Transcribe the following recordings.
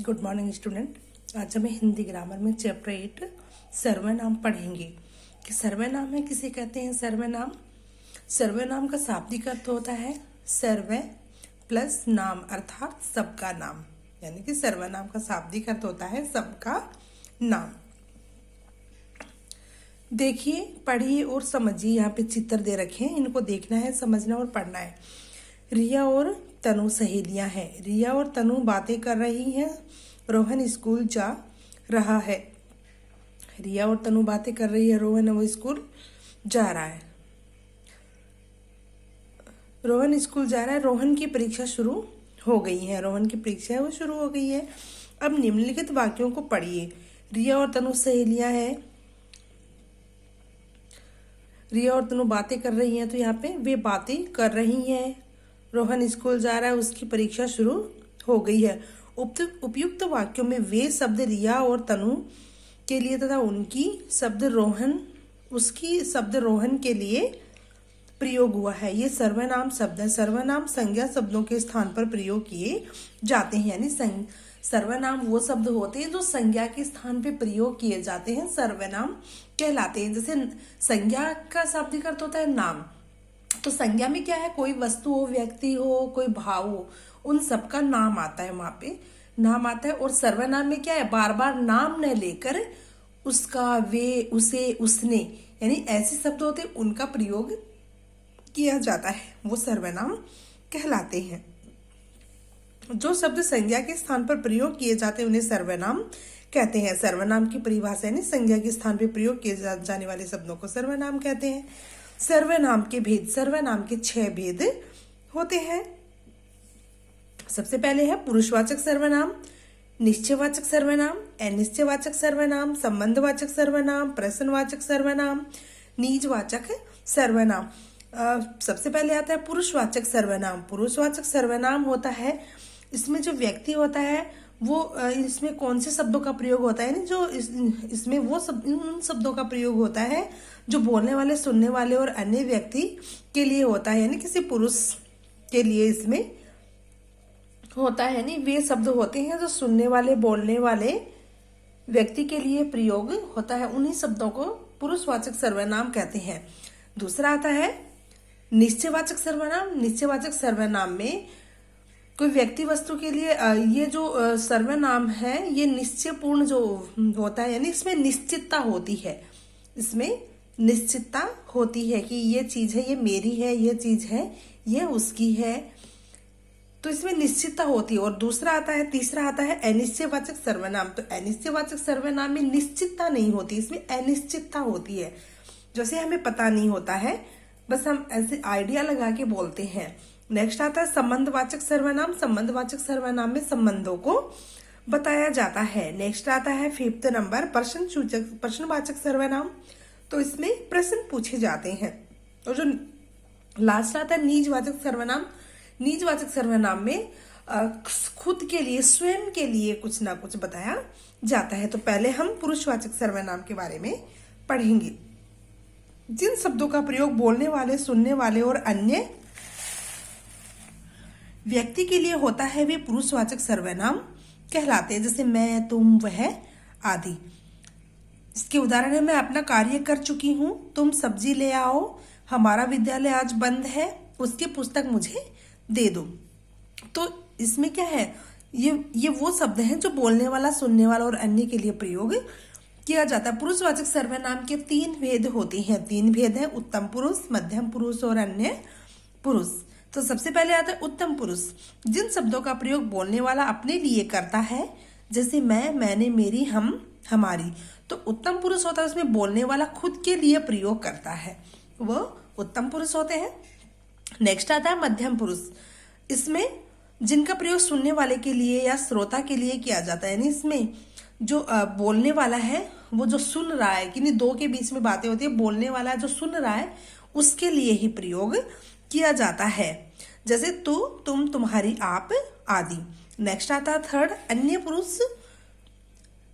Good morning student. आज हम Hindi grammar में चैप्टर 8 सर्वनाम पढ़ेंगे कि सर्वनाम है किसे कहते हैं। सर्वनाम सर्वनाम का शाब्दिक अर्थ होता है सर्व प्लस नाम अर्थात सबका नाम, यानी कि सर्वनाम का शाब्दिक अर्थ होता है सबका नाम। देखिए, पढ़िए और समझिए। यहाँ पे चित्र दे रखे हैं, इनको देखना है, समझना और पढ़ना है। रिया और तनु सहेलियां हैं। रिया और तनु बातें कर रही हैं। रोहन स्कूल जा रहा है। रिया और तनु बातें कर रही है, रोहन वो स्कूल जा रहा है। रोहन स्कूल जा रहा है। रोहन की परीक्षा शुरू हो गई है। रोहन की परीक्षा है वो शुरू हो गई है। अब निम्नलिखित वाक्यों को पढ़िए। रिया और तनु सहेलियां हैं। रिया और तनु बातें कर रही हैं, तो यहाँ पे वे बातें कर रही हैं। रोहन स्कूल जा रहा है, उसकी परीक्षा शुरू हो गई है। उपयुक्त वाक्यों में वे शब्द रिया और तनु के लिए तथा उसकी शब्द रोहन के लिए प्रयोग हुआ है। ये सर्वनाम शब्द है। सर्वनाम संज्ञा शब्दों के स्थान पर प्रयोग किए जाते हैं, यानी सर्वनाम वो शब्द होते हैं जो संज्ञा के स्थान पे प्रयोग किए जाते हैं, सर्वनाम कहलाते हैं। जैसे संज्ञा का शाब्दिक अर्थ होता है नाम, तो संज्ञा में क्या है, कोई वस्तु हो, व्यक्ति हो, कोई भाव हो, उन सबका नाम आता है, वहां पे नाम आता है। और सर्वनाम में क्या है, बार बार नाम न लेकर उसका, वे, उसे, उसने, यानी ऐसे शब्द होते हैं, उनका प्रयोग किया जाता है, वो सर्वनाम कहलाते हैं। जो शब्द संज्ञा के स्थान पर प्रयोग किए जाते हैं उन्हें सर्वनाम कहते हैं। सर्वनाम की परिभाषा यानी संज्ञा के स्थान पर प्रयोग किए जाने वाले शब्दों को सर्वनाम कहते हैं। सर्वनाम के भेद। सर्वनाम के 6 भेद होते हैं। सबसे पहले है पुरुषवाचक सर्वनाम, निश्चयवाचक सर्वनाम, अनिश्चयवाचक सर्वनाम, संबंधवाचक सर्वनाम, प्रश्नवाचक सर्वनाम, निजवाचक सर्वनाम। सबसे पहले आता है पुरुषवाचक सर्वनाम। पुरुषवाचक सर्वनाम होता है, इसमें जो व्यक्ति होता है वो, इसमें कौन से शब्दों का प्रयोग होता है, जो इसमें वो उन शब्दों का प्रयोग होता है जो बोलने वाले, सुनने वाले और अन्य व्यक्ति के लिए होता है, यानी किसी पुरुष के लिए इसमें होता है। यानी वे शब्द होते हैं जो सुनने वाले, बोलने वाले व्यक्ति के लिए प्रयोग होता है, उन्हीं शब्दों को पुरुषवाचक सर्वनाम कहते हैं। दूसरा आता है निश्चयवाचक सर्वनाम। निश्चयवाचक सर्वनाम में कोई व्यक्ति, वस्तु के लिए ये जो सर्वनाम है ये निश्चयपूर्ण जो होता है, यानी इसमें निश्चितता होती है। इसमें निश्चितता होती है कि ये चीज है, ये मेरी है, ये चीज है, ये उसकी है, तो इसमें निश्चितता होती है। और दूसरा आता है, तीसरा आता है अनिश्चयवाचक सर्वनाम। तो अनिश्चयवाचक सर्वनाम में निश्चितता नहीं होती, इसमें अनिश्चितता होती है। जैसे हमें पता नहीं होता है, बस हम ऐसे आइडिया लगा के बोलते हैं। नेक्स्ट आता है संबंधवाचक सर्वनाम। संबंधवाचक सर्वनाम में संबंधों को बताया जाता है। नेक्स्ट आता है 5th नंबर प्रश्नवाचक सर्वनाम। तो इसमें प्रश्न पूछे जाते हैं। और जो लास्ट आता है निजवाचक सर्वनाम। निजवाचक सर्वनाम में खुद के लिए, स्वयं के लिए कुछ ना कुछ बताया जाता है। तो पहले हम पुरुषवाचक सर्वनाम के बारे में पढ़ेंगे। जिन शब्दों का प्रयोग बोलने वाले, सुनने वाले और अन्य व्यक्ति के लिए होता है वे पुरुषवाचक सर्वनाम कहलाते हैं। जैसे मैं, तुम, वह आदि। इसके उदाहरण है, मैं अपना कार्य कर चुकी हूँ, तुम सब्जी ले आओ, हमारा विद्यालय आज बंद है, उसकी पुस्तक मुझे दे दो। तो इसमें क्या है, ये वो शब्द हैं जो बोलने वाला, सुनने वाला और अन्य के लिए प्रयोग किया जाता है। पुरुषवाचक सर्वनाम के 3 भेद होते हैं। 3 भेद हैं, उत्तम पुरुष, मध्यम पुरुष और अन्य पुरुष। तो सबसे पहले आता है उत्तम पुरुष। जिन शब्दों का प्रयोग बोलने वाला अपने लिए करता है, जैसे मैं, मैंने, मेरी, हम, हमारी, तो उत्तम पुरुष होता है, उसमें बोलने वाला खुद के लिए प्रयोग करता है, वो उत्तम पुरुष होते हैं। नेक्स्ट आता है मध्यम पुरुष। इसमें जिनका प्रयोग सुनने वाले के लिए या श्रोता के लिए किया जाता है, यानी इसमें जो बोलने वाला है वो जो सुन रहा है, कि नहीं, 2 के बीच में बातें होती है, बोलने वाला जो सुन रहा है उसके लिए ही प्रयोग किया जाता है। जैसे तू, तुम, तुम्हारी, आप आदि। नेक्स्ट आता है 3rd अन्य पुरुष।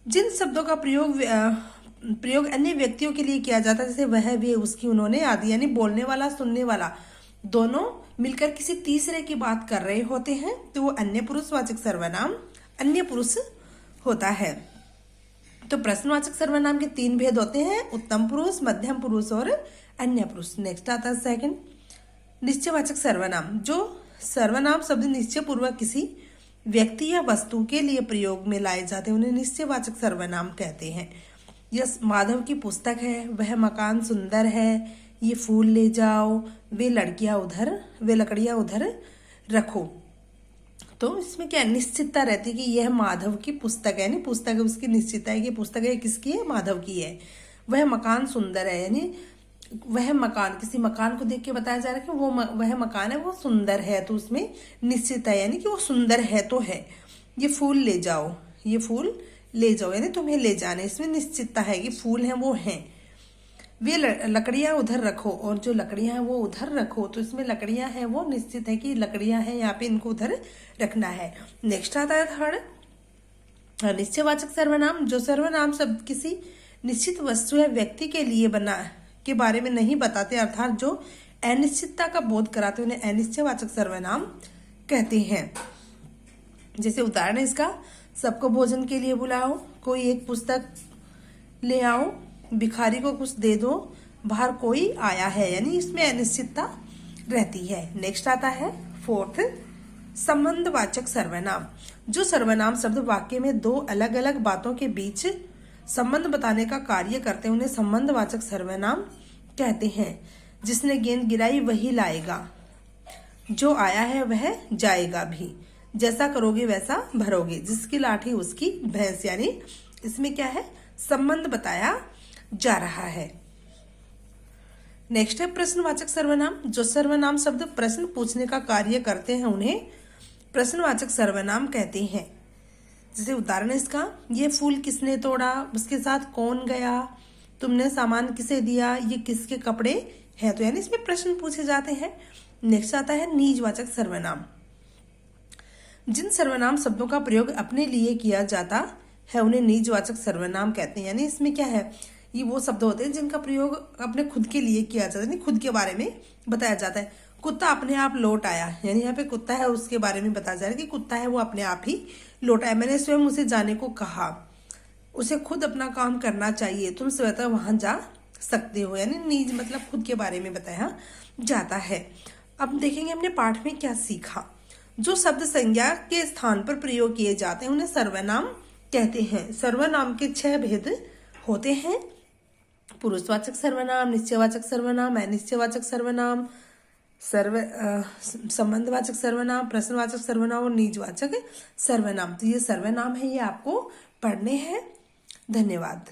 जिन शब्दों का प्रयोग अन्य व्यक्तियों के लिए किया जाता है, जैसे वह, वे, उसकी, उन्होंने आदि, यानी बोलने वाला, सुनने वाला दोनों मिलकर किसी तीसरे की बात कर रहे होते हैं, तो वो अन्य पुरुषवाचक सर्वनाम अन्य पुरुष होता है। तो प्रश्नवाचक सर्वनाम के 3 भेद होते हैं, उत्तम पुरुष, मध्यम पुरुष और अन्य पुरुष। नेक्स्ट आता है सेकंड, निश्चयवाचक सर्वनाम। जो सर्वनाम शब्द निश्चय पूर्वक किसी व्यक्ति या वस्तु के लिए प्रयोग में लाए जाते हैं उन्हें निश्चयवाचक सर्वनाम कहते हैं। यह माधव की पुस्तक है, वह मकान सुंदर है, ये फूल ले जाओ, वे लकड़ियां उधर रखो। तो इसमें क्या निश्चितता रहती है कि यह माधव की पुस्तक है, यानी पुस्तक उसकी निश्चितता है कि पुस्तक है किसकी है, माधव की है। वह मकान सुंदर है, यानी वह मकान, किसी मकान को देख के बताया जा रहा है कि वह मकान है वो सुंदर है, तो उसमें निश्चितता है यानी कि वो सुंदर है तो है। ये फूल ले जाओ, ये फूल ले जाओ यानी तुम्हें ले जाने, इसमें निश्चितता है कि फूल हैं वो हैं। वे लकड़ियां उधर रखो, और जो लकड़ियां हैं वो उधर रखो, तो इसमें लकड़ियां हैं वो निश्चित है कि लकड़ियां हैं यहाँ पे, इनको उधर रखना है। नेक्स्ट आता है थर्ड, निश्चयवाचक सर्वनाम। जो सर्वनाम शब्द किसी निश्चित वस्तु या व्यक्ति के लिए बना के बारे में नहीं बताते, अर्थात जो अनिश्चितता का बोध कराते उन्हें अनिश्चयवाचक सर्वनाम कहते हैं। जैसे उदाहरण है इसका, सबको भोजन के लिए बुलाओ, कोई एक पुस्तक ले आओ, भिखारी को कुछ दे दो, बाहर कोई आया है, यानी इसमें अनिश्चितता रहती है। नेक्स्ट आता है फोर्थ, संबंधवाचक सर्वनाम। जो सर्वनाम शब्द वाक्य में दो अलग अलग बातों के बीच संबंध बताने का कार्य करते हैं उन्हें संबंधवाचक सर्वनाम कहते हैं। जिसने गेंद गिराई वही लाएगा, जो आया है वह जाएगा भी, जैसा करोगे वैसा भरोगे, जिसकी लाठी उसकी भैंस, यानी इसमें क्या है, संबंध बताया जा रहा है। नेक्स्ट है प्रश्नवाचक सर्वनाम। जो सर्वनाम शब्द प्रश्न पूछने का कार्य करते हैं उन्हें प्रश्नवाचक सर्वनाम कहते हैं। जैसे उदाहरण है इसका, ये फूल किसने तोड़ा, उसके साथ कौन गया, तुमने सामान किसे दिया, ये किसके कपड़े हैं, तो यानी इसमें प्रश्न पूछे जाते हैं। नेक्स्ट आता है निजवाचक सर्वनाम। जिन सर्वनाम शब्दों का प्रयोग अपने लिए किया जाता है उन्हें निजवाचक सर्वनाम कहते हैं। यानी इसमें क्या है, ये वो शब्द होते हैं जिनका प्रयोग अपने खुद के लिए किया जाता है, यानी खुद के बारे में बताया जाता है। कुत्ता अपने आप लौट आया, यानी यहाँ पे कुत्ता है उसके बारे में बताया जा रहा है कि कुत्ता है वो अपने आप ही लौट आया। मैंने स्वयं उसे जाने को कहा, उसे खुद अपना काम करना चाहिए, तुम स्वतः वहां जा सकते हो, यानी निज मतलब खुद के बारे में बताया जाता है। अब देखेंगे हमने पाठ में क्या सीखा। जो शब्द संज्ञा के स्थान पर प्रयोग किए जाते हैं उन्हें सर्वनाम कहते हैं। सर्वनाम के 6 भेद होते हैं, पुरुषवाचक सर्वनाम, निश्चयवाचक सर्वनाम, अनिश्चयवाचक सर्वनाम, संबंधवाचक सर्वनाम, प्रश्नवाचक सर्वनाम और निजवाचक सर्वनाम। तो ये सर्वनाम है, ये आपको पढ़ने हैं। धन्यवाद।